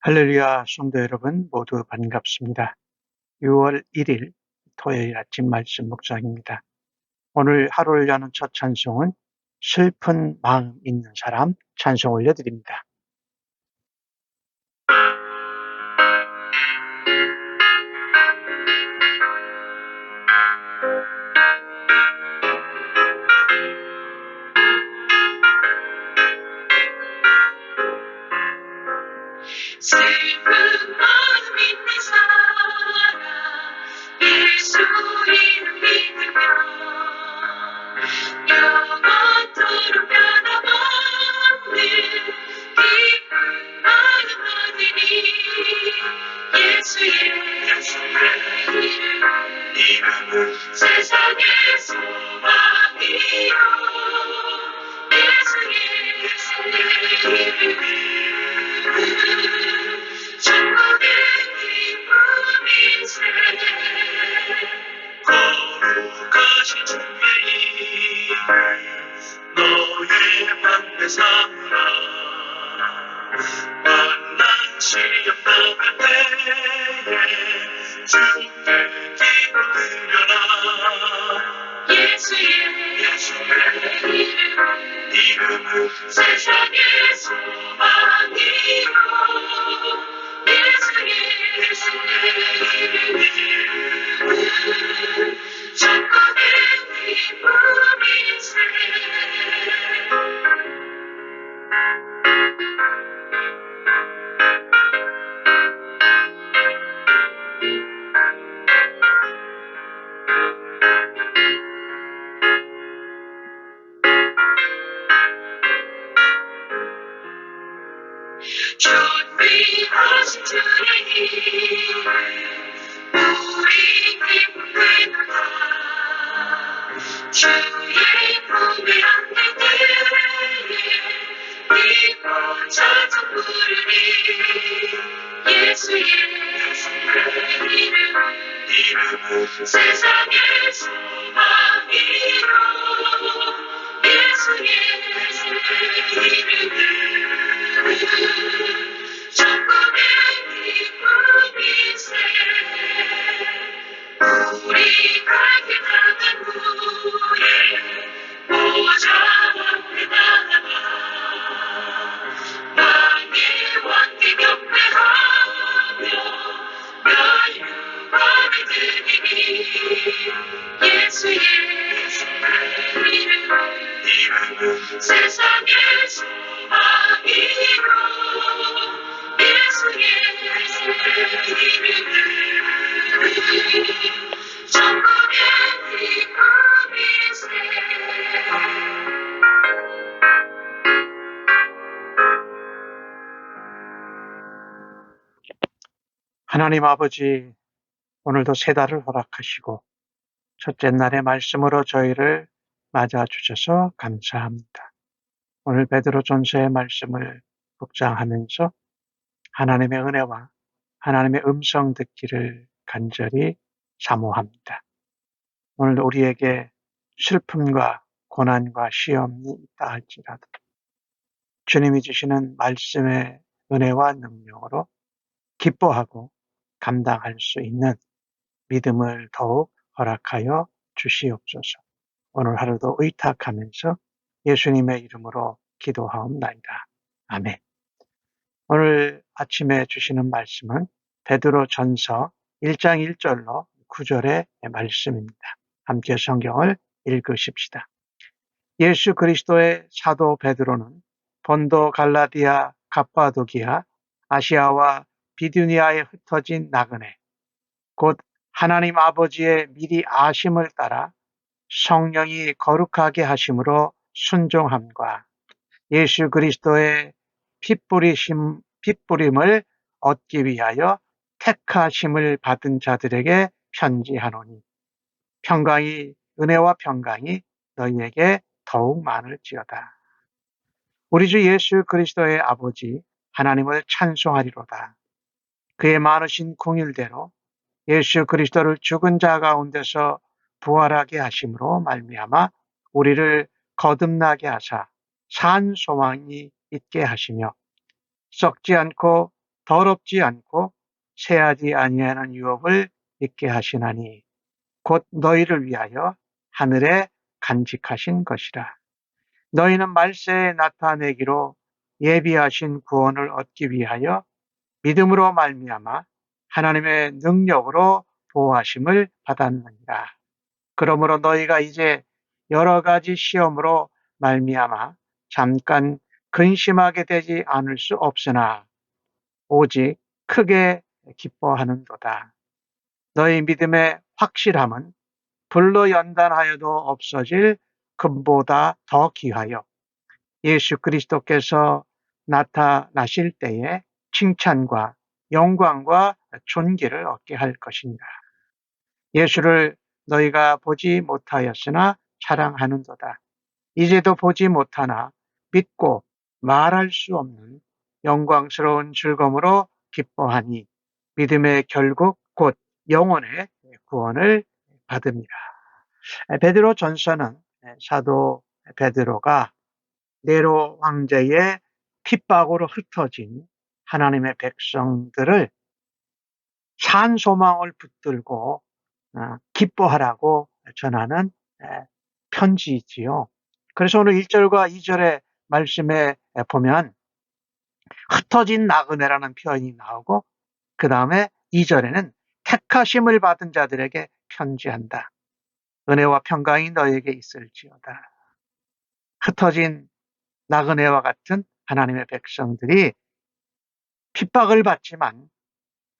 할렐루야, 성도 여러분 모두 반갑습니다. 6월 1일 토요일 아침 말씀 묵상입니다. 오늘 하루를 여는 첫 찬송은 슬픈 마음 있는 사람 찬송 올려드립니다. 슬픈 마음 있는 사람 예수 이름 믿으며 영원토록 변함없는 기쁜 마음 얻으니 예수의 이름은 세상의 소망이요 예수의 이름은 천국의 기쁨이세 거룩하신 주의 이름 너의 방패 삼으라 만난 시험 넘을 때에 주께 기도 드려라 예수의 이름은 세상의 소망이요 예수의 이름은 천국의 기쁨이세 존귀하신 주의 이름 우리 기쁨 되도다 주의 품에 안길 때에 기뻐 찬송 부르리 예수의 이름은 세상의 소망이요 예수의 이름은 천국의 기쁨이세 우리 갈게 나간 후에 보좌 앞에 나아가 왕의 왕께 경배하며 면류관을 드리니 예수의 이름은 세상의 소망이요 예수의 이름은 천국의 기쁨이세 하나님 아버지, 오늘도 새 달을 허락하시고 첫째 날의 말씀으로 저희를 맞아주셔서 감사합니다. 오늘 베드로전서의 말씀을 묵상하면서 하나님의 은혜와 하나님의 음성 듣기를 간절히 사모합니다. 오늘 우리에게 슬픔과 고난과 시험이 있다 할지라도 주님이 주시는 말씀의 은혜와 능력으로 기뻐하고 감당할 수 있는 믿음을 더욱 허락하여 주시옵소서. 오늘 하루도 의탁하면서 예수님의 이름으로 기도하옵나이다. 아멘. 오늘 아침에 주시는 말씀은 베드로전서 1장 1절로 9절의 말씀입니다. 함께 성경을 읽으십시다. 예수 그리스도의 사도 베드로는 본도 갈라디아 갑바도기아 아시아와 비두니아에 흩어진 나그네 곧 하나님 아버지의 미리 아심을 따라 성령이 거룩하게 하심으로 순종함과 예수 그리스도의 핏부림을 얻기 위하여 택하심을 받은 자들에게 편지하노니 은혜와 평강이 너희에게 더욱 많을지어다. 우리 주 예수 그리스도의 아버지 하나님을 찬송하리로다. 그의 많으신 긍휼대로 예수 그리스도를 죽은 자 가운데서 부활하게 하심으로 말미암아 우리를 거듭나게 하사 산 소망이 있게 하시며 썩지 않고 더럽지 않고 새하지 아니하는 유업을 입게 하시나니 곧 너희를 위하여 하늘에 간직하신 것이라. 너희는 말세에 나타내기로 예비하신 구원을 얻기 위하여 믿음으로 말미암아 하나님의 능력으로 보호하심을 받았느니라. 그러므로 너희가 이제 여러 가지 시험으로 말미암아 잠깐 근심하게 되지 않을 수 없으나 오직 크게 기뻐하는도다. 너희 믿음의 확실함은 불로 연단하여도 없어질 금보다 더 귀하여 예수 그리스도께서 나타나실 때에 칭찬과 영광과 존귀를 얻게 할 것이니라. 예수를 너희가 보지 못하였으나 사랑하는도다. 이제도 보지 못하나 믿고 말할 수 없는 영광스러운 즐거움으로 기뻐하니 믿음의 결국 곧 영혼의 구원을 받습니다. 베드로 전서는 사도 베드로가 네로 황제의 핍박으로 흩어진 하나님의 백성들을 산소망을 붙들고 기뻐하라고 전하는 편지이지요. 그래서 오늘 1절과 2절의 말씀에 보면 흩어진 나그네라는 표현이 나오고 그 다음에 2절에는 택하심을 받은 자들에게 편지한다. 은혜와 평강이 너에게 있을지어다. 흩어진 나그네와 같은 하나님의 백성들이 핍박을 받지만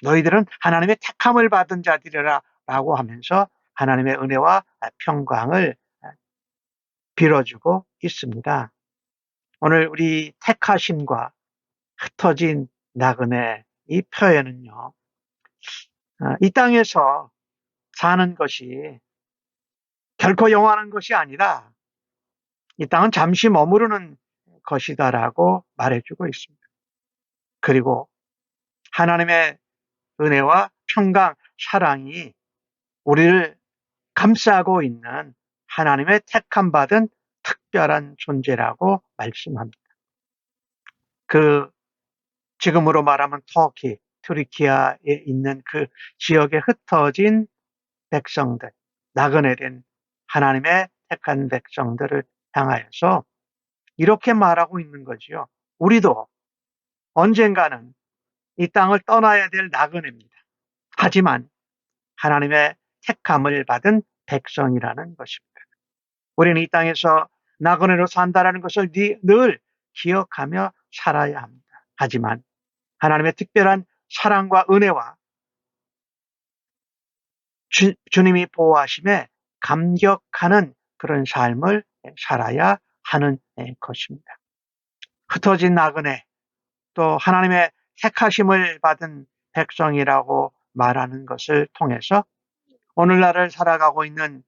너희들은 하나님의 택함을 받은 자들이라 라고 하면서 하나님의 은혜와 평강을 빌어주고 있습니다. 오늘 우리 택하심과 흩어진 나그네 이 표현은요, 이 땅에서 사는 것이 결코 영원한 것이 아니라 이 땅은 잠시 머무르는 것이다라고 말해주고 있습니다. 그리고 하나님의 은혜와 평강, 사랑이 우리를 감싸고 있는 하나님의 택함 받은 특별한 존재라고 말씀합니다. 그 지금으로 말하면 터키, 튀르키아에 있는 그 지역에 흩어진 백성들, 나그네된 하나님의 택한 백성들을 향하여서 이렇게 말하고 있는 거지요. 우리도 언젠가는 이 땅을 떠나야 될 나그네입니다. 하지만 하나님의 택함을 받은 백성이라는 것입니다. 우리는 이 땅에서 나그네로 산다라는 것을 늘 기억하며 살아야 합니다. 하지만 하나님의 특별한 사랑과 은혜와 주님이 보호하심에 감격하는 그런 삶을 살아야 하는 것입니다. 흩어진 나그네, 또 하나님의 택하심을 받은 백성이라고 말하는 것을 통해서 오늘날을 살아가고 있는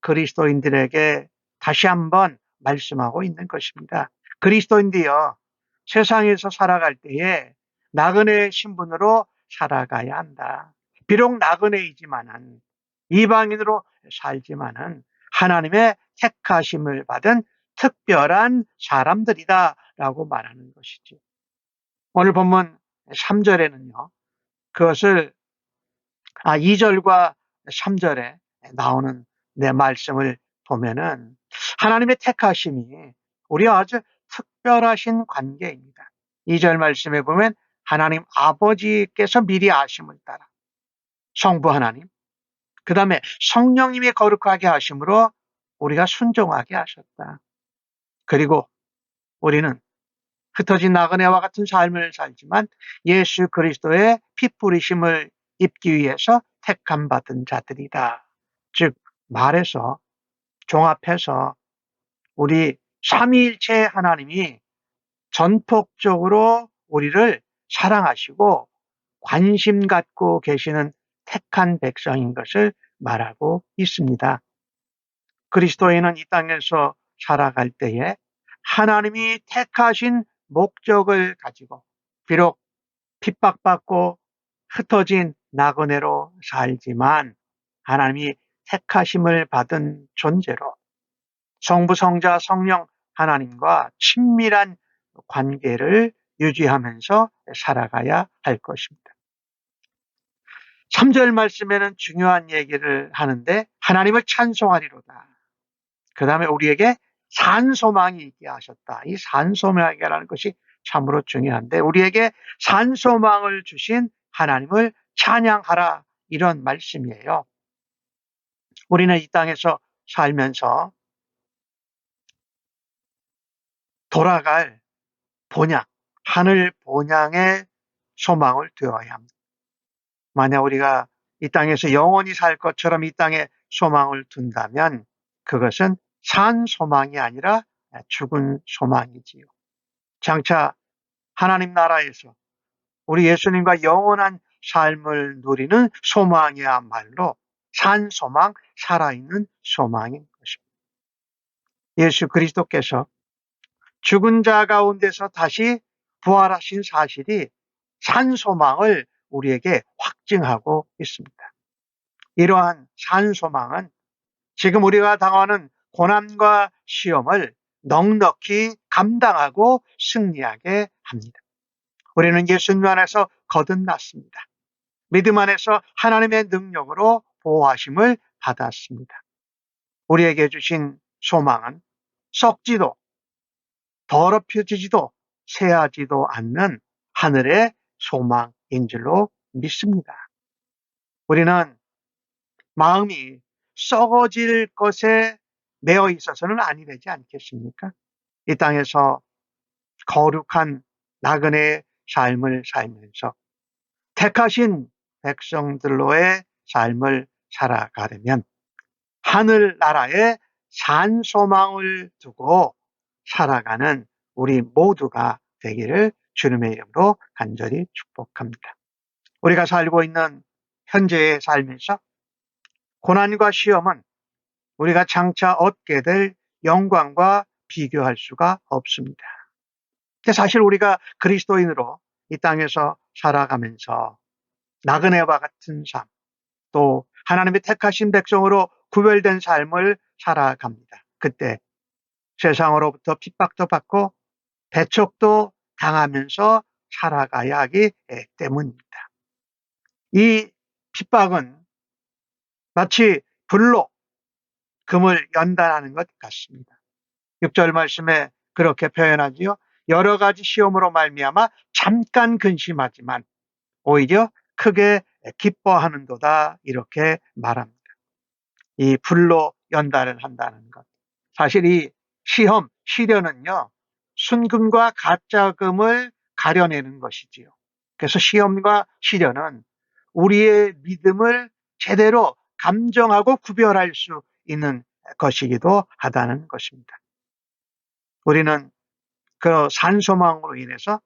그리스도인들에게 다시 한번 말씀하고 있는 것입니다. 그리스도인들이여 세상에서 살아갈 때에 나그네의 신분으로 살아가야 한다. 비록 나그네이지만은 이방인으로 살지만은 하나님의 택하심을 받은 특별한 사람들이다라고 말하는 것이죠. 오늘 본문 3절에는요. 그것을 2절과 3절에 나오는 내 말씀을 보면은 하나님의 택하심이 우리와 아주 특별하신 관계입니다. 2절 말씀에 보면 하나님 아버지께서 미리 아심을 따라 성부 하나님, 그 다음에 성령님이 거룩하게 하심으로 우리가 순종하게 하셨다. 그리고 우리는 흩어진 나그네와 같은 삶을 살지만 예수 그리스도의 피 뿌리심을 입기 위해서 택함 받은 자들이다. 즉 말해서 종합해서 우리 삼위일체 하나님이 전폭적으로 우리를 사랑하시고 관심 갖고 계시는 택한 백성인 것을 말하고 있습니다. 그리스도인은 이 땅에서 살아갈 때에 하나님이 택하신 목적을 가지고 비록 핍박받고 흩어진 나그네로 살지만 하나님이 택하심을 받은 존재로 성부, 성자, 성령 하나님과 친밀한 관계를 유지하면서 살아가야 할 것입니다. 3절 말씀에는 중요한 얘기를 하는데 하나님을 찬송하리로다. 그 다음에 우리에게 산소망이 있게 하셨다. 이 산소망이라는 것이 참으로 중요한데 우리에게 산소망을 주신 하나님을 찬양하라 이런 말씀이에요. 우리는 이 땅에서 살면서 돌아갈 본향, 하늘 본향의 소망을 두어야 합니다. 만약 우리가 이 땅에서 영원히 살 것처럼 이 땅에 소망을 둔다면 그것은 산 소망이 아니라 죽은 소망이지요. 장차 하나님 나라에서 우리 예수님과 영원한 삶을 누리는 소망이야말로 산 소망, 살아있는 소망인 것입니다. 예수 그리스도께서 죽은 자 가운데서 다시 부활하신 사실이 산 소망을 우리에게 확증하고 있습니다. 이러한 산 소망은 지금 우리가 당하는 고난과 시험을 넉넉히 감당하고 승리하게 합니다. 우리는 예수님 안에서 거듭났습니다. 믿음 안에서 하나님의 능력으로 보호하심을 받았습니다. 우리에게 주신 소망은 썩지도 더럽혀지지도 새하지도 않는 하늘의 소망인 줄로 믿습니다. 우리는 마음이 썩어질 것에 매여 있어서는 아니 되지 않겠습니까? 이 땅에서 거룩한 나그네의 삶을 살면서 택하신 백성들로의 삶을 살아가려면 하늘나라에 산소망을 두고 살아가는 우리 모두가 되기를 주님의 이름으로 간절히 축복합니다. 우리가 살고 있는 현재의 삶에서 고난과 시험은 우리가 장차 얻게 될 영광과 비교할 수가 없습니다. 사실 우리가 그리스도인으로 이 땅에서 살아가면서 나그네와 같은 삶, 또 하나님의 택하신 백성으로 구별된 삶을 살아갑니다. 그때 세상으로부터 핍박도 받고 배척도 당하면서 살아가야 하기 때문입니다. 이 핍박은 마치 불로 금을 연단하는 것 같습니다. 6절 말씀에 그렇게 표현하지요. 여러 가지 시험으로 말미암아 잠깐 근심하지만 오히려 크게 기뻐하는도다 이렇게 말합니다. 이 불로 연단을 한다는 것. 사실 이 시험, 시련은요. 순금과 가짜금을 가려내는 것이지요. 그래서 시험과 시련은 우리의 믿음을 제대로 감정하고 구별할 수 있는 것이기도 하다는 것입니다. 우리는 그 산소망으로 인해서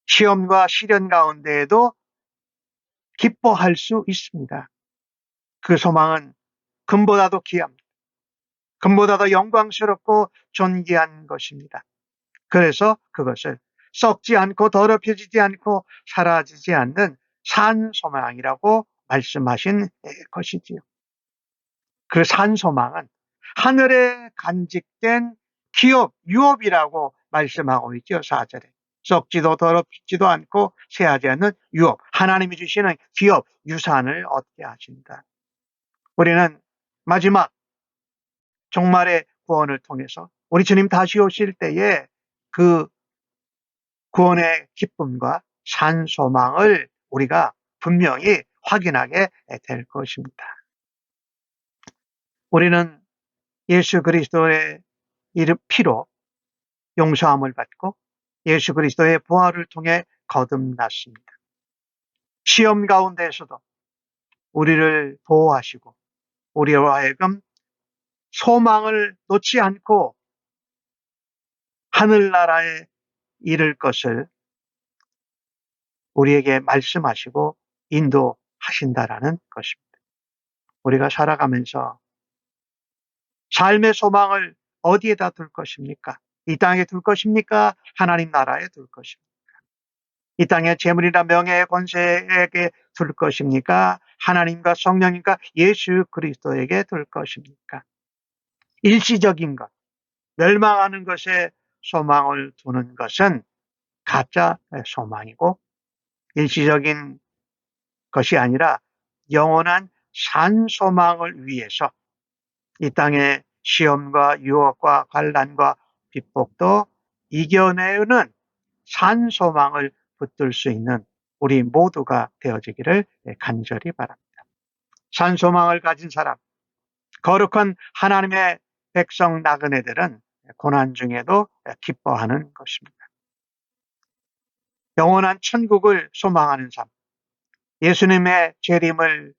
시험과 시련 가운데에도 기뻐할 수 있습니다. 그 소망은 금보다도 귀합니다. 금보다도 영광스럽고 존귀한 것입니다. 그래서 그것을 썩지 않고 더럽혀지지 않고 사라지지 않는 산소망이라고 말씀하신 것이지요. 그 산소망은 하늘에 간직된 기업, 유업이라고 말씀하고 있죠. 4절에. 썩지도 더럽지도 않고 새하지 않는 유업. 하나님이 주시는 기업, 유산을 얻게 하신다. 우리는 마지막 종말의 구원을 통해서 우리 주님 다시 오실 때에 그 구원의 기쁨과 산소망을 우리가 분명히 확인하게 될 것입니다. 우리는 예수 그리스도의 이름 피로 용서함을 받고 예수 그리스도의 부활을 통해 거듭났습니다. 시험 가운데에서도 우리를 보호하시고 우리로 하여금 소망을 놓지 않고 하늘나라에 이를 것을 우리에게 말씀하시고 인도하신다라는 것입니다. 우리가 살아가면서 삶의 소망을 어디에다 둘 것입니까? 이 땅에 둘 것입니까? 하나님 나라에 둘 것입니까? 이 땅의 재물이나 명예의 권세에게 둘 것입니까? 하나님과 성령님과 예수 그리스도에게 둘 것입니까? 일시적인 것, 멸망하는 것에 소망을 두는 것은 가짜 소망이고 일시적인 것이 아니라 영원한 산 소망을 위해서 이 땅의 시험과 유혹과 환난과 핍박도 이겨내는 산 소망을 붙들 수 있는 우리 모두가 되어지기를 간절히 바랍니다. 산 소망을 가진 사람, 거룩한 하나님의 백성 나그네들은 고난 중에도 기뻐하는 것입니다. 영원한 천국을 소망하는 삶, 예수님의 재림을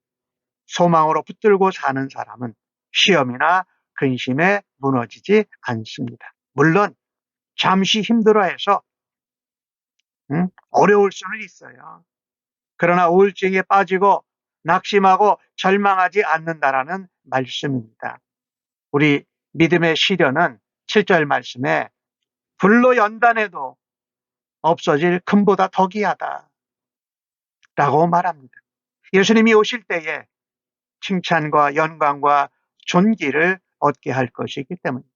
소망으로 붙들고 사는 사람은 시험이나 근심에 무너지지 않습니다. 물론 잠시 힘들어해서 어려울 수는 있어요. 그러나 우울증에 빠지고 낙심하고 절망하지 않는다라는 말씀입니다. 우리 믿음의 시련은 7절 말씀에 불로 연단해도 없어질 금보다 더 귀하다 라고 말합니다. 예수님이 오실 때에 칭찬과 영광과 존귀를 얻게 할 것이기 때문입니다.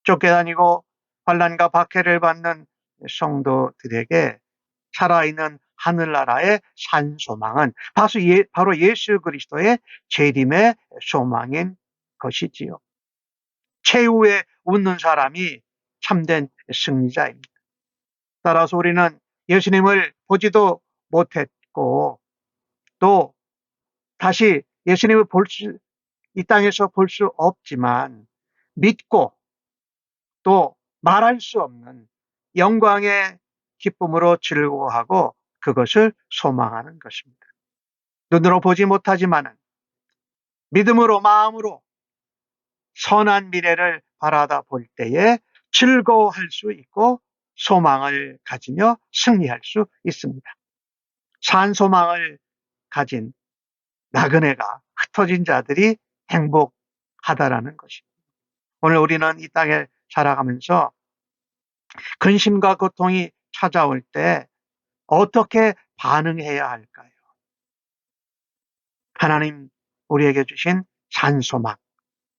쫓겨다니고 환난과 박해를 받는 성도들에게 살아있는 하늘나라의 산 소망은 바로 예수 그리스도의 재림의 소망인 것이지요. 최후에 웃는 사람이 참된 승리자입니다. 따라서 우리는 예수님을 보지도 못했고 또 다시 예수님을 이 땅에서 볼 수 없지만 믿고 또 말할 수 없는 영광의 기쁨으로 즐거워하고 그것을 소망하는 것입니다. 눈으로 보지 못하지만은 믿음으로 마음으로 선한 미래를 바라다 볼 때에 즐거워할 수 있고 소망을 가지며 승리할 수 있습니다. 산 소망을 가진 나그네가 흩어진 자들이 행복하다라는 것입니다. 오늘 우리는 이 땅에 살아가면서 근심과 고통이 찾아올 때 어떻게 반응해야 할까요? 하나님 우리에게 주신 산소망,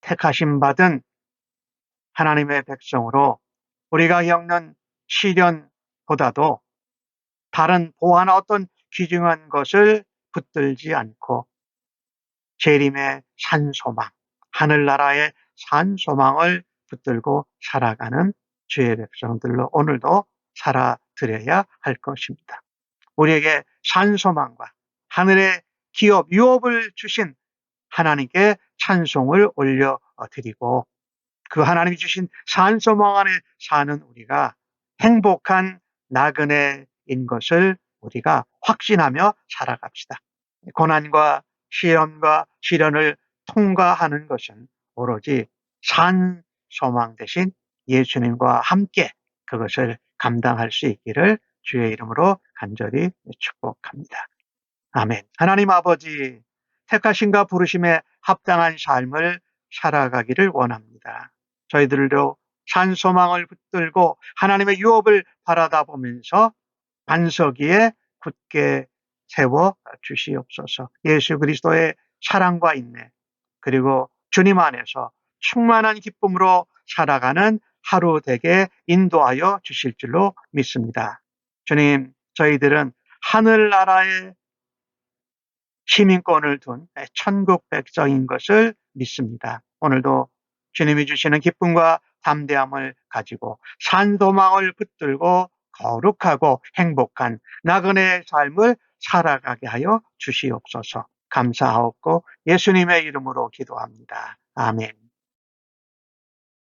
택하심 받은 하나님의 백성으로 우리가 겪는 시련보다도 다른 보아나 어떤 귀중한 것을 붙들지 않고 재림의 산소망, 하늘나라의 산소망을 붙들고 살아가는 주의 백성들로 오늘도 살아드려야 할 것입니다. 우리에게 산소망과 하늘의 기업, 유업을 주신 하나님께 찬송을 올려드리고 그 하나님이 주신 산소망 안에 사는 우리가 행복한 나그네인 것을 우리가 확신하며 살아갑시다. 고난과 시험과 시련을 통과하는 것은 오로지 산 소망 대신 예수님과 함께 그것을 감당할 수 있기를 주의 이름으로 간절히 축복합니다. 아멘. 하나님 아버지, 택하심과 부르심에 합당한 삶을 살아가기를 원합니다. 저희들도 산 소망을 붙들고 하나님의 유업을 바라다 보면서 반석 위에 굳게 세워 주시옵소서. 예수 그리스도의 사랑과 인내 그리고 주님 안에서 충만한 기쁨으로 살아가는 하루 되게 인도하여 주실 줄로 믿습니다. 주님, 저희들은 하늘나라의 시민권을 둔 천국 백성인 것을 믿습니다. 오늘도 주님이 주시는 기쁨과 담대함을 가지고 산소망을 붙들고 거룩하고 행복한 나그네의 삶을 살아가게 하여 주시옵소서. 감사하옵고 예수님의 이름으로 기도합니다. 아멘.